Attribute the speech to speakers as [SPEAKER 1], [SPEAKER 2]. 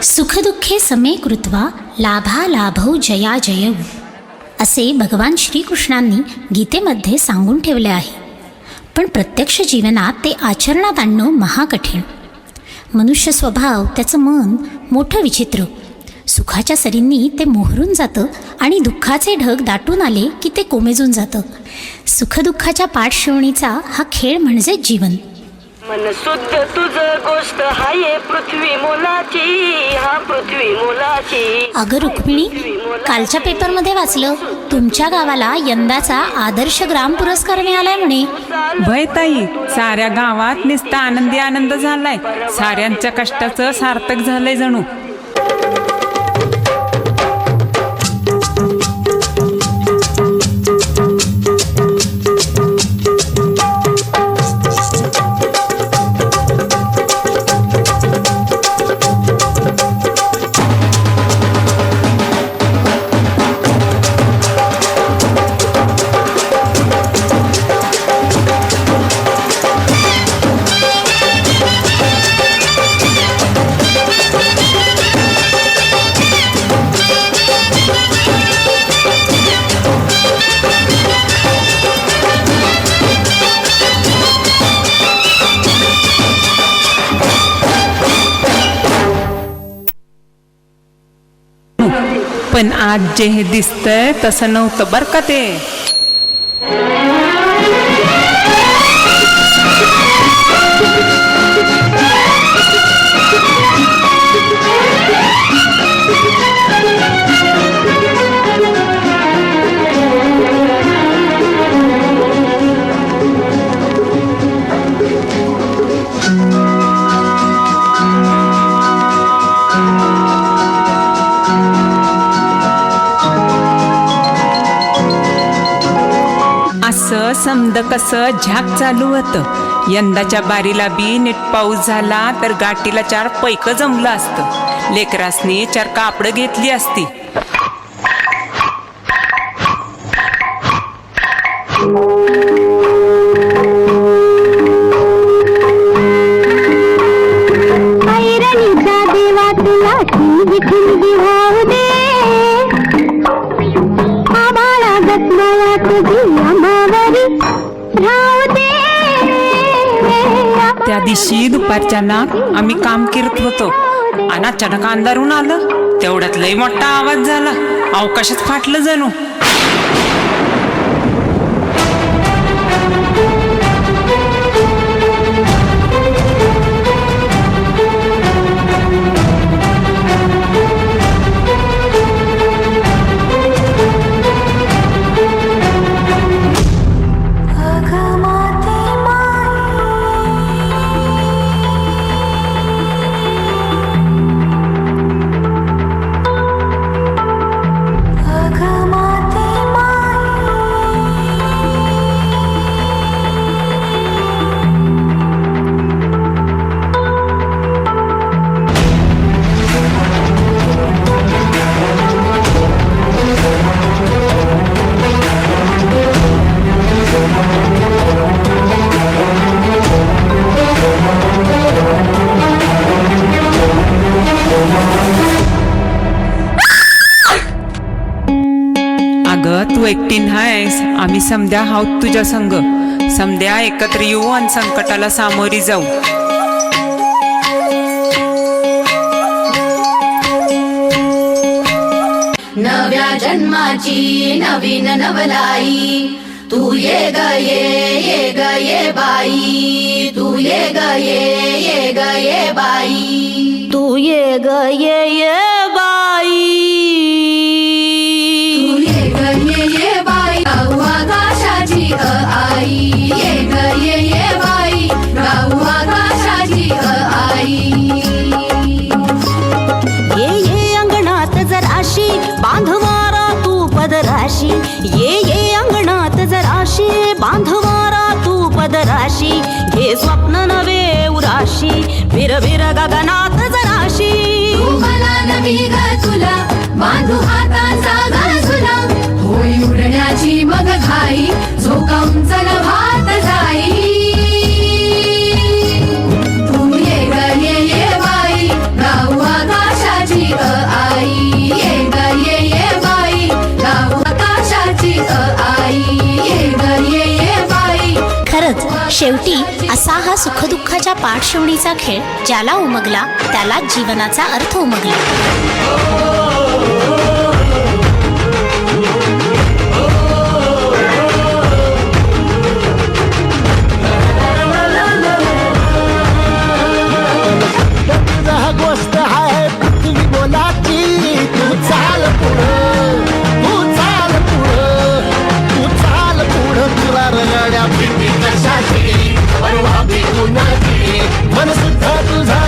[SPEAKER 1] सुखदुःखे समे कृत्वा लाभालाभौ जया जयौ असे भगवान श्रीकृष्णांनी गीतेमध्ये सांगून ठेवले आहे. पण प्रत्यक्ष जीवनात ते आचरणात आणणं महाकठीण. मनुष्य स्वभाव, त्याचं मन मोठं विचित्र. सुखाच्या सरींनी ते मोहरून जातं आणि दुःखाचे ढग दाटून आले की ते कोमेजून जातं. सुखदुःखाच्या पाठशिवणीचा हा खेळ म्हणजे जीवन.
[SPEAKER 2] मन शुद्ध तुझं गोष्ट हाये पृथ्वी मोलाची, हा पृथ्वी मोलाची.
[SPEAKER 1] अगं रुक्मिणी, कालच्या पेपरमध्ये वाचलं तुमच्या गावाला यंदाचा आदर्श ग्राम पुरस्कार मिळालाय म्हणे.
[SPEAKER 3] भय ताई, साऱ्या गावात नुसता आनंदी आनंद झालाय. साऱ्यांच्या कष्टाचं सार्थक झालंय जणू. पण आज जे हे दिसतंय तसं नव्हतं बरं का ते. समद कसं झाक चालू होतं. यंदाच्या बारीला बी नीट पाऊस झाला तर गाठीला 4 पैक जमलं असतं. लेकरासनी 4 कापडं घेतली असती. त्या दिवशी दुपारच्याला आम्ही काम करत होतो आणि अचानक अंधारून आलं. तेवढ्यात लय मोठा आवाज झाला. अवकाशात फाटलं जणू. तू एकटी नाहीस, आम्ही समध्या आहोत तुझ्या संग. समध्या एकत्र येऊ आणि संकटाला सामोरी जाऊ.
[SPEAKER 4] नव्या जन्माची नवीन नवलाई, तू ये ग ये ग ये बाई, तू ये ग ये ग ये बाई,
[SPEAKER 2] तू ये ग ये बाई,
[SPEAKER 4] ये बाई गाऊ आकाशाची आई, ये ग ये बाई गाऊ आकाशाची आई.
[SPEAKER 5] ये अंगणात जराशी बांधवारा तू पदराशी, ये अंगणात जराशी बांधवारा तू पदराशी. हे स्वप्न नवे उराशी बिर बिर गगनात जराशी.
[SPEAKER 4] तू मला नवी ग तुला बांधू हाताचा गजुला, होई उडण्याची मग घाई झोकावून चल भात जाई. तू ये ग ये बाई गाऊ आकाशा
[SPEAKER 1] शेवटी असा हा सुखदुःखाच्या पाठशिवणीचा खेळ ज्याला उमगला त्यालाच जीवनाचा अर्थ उमगला.
[SPEAKER 6] तुझा गोष्ट आहे पृथ्वी मोलाची. तू चाल पुढं, तू चाल पुढं, तू चाल पुढं. तुला रगड्या भीती कशाची, परवा भीती कुणाची, मन सुद्धा तुझा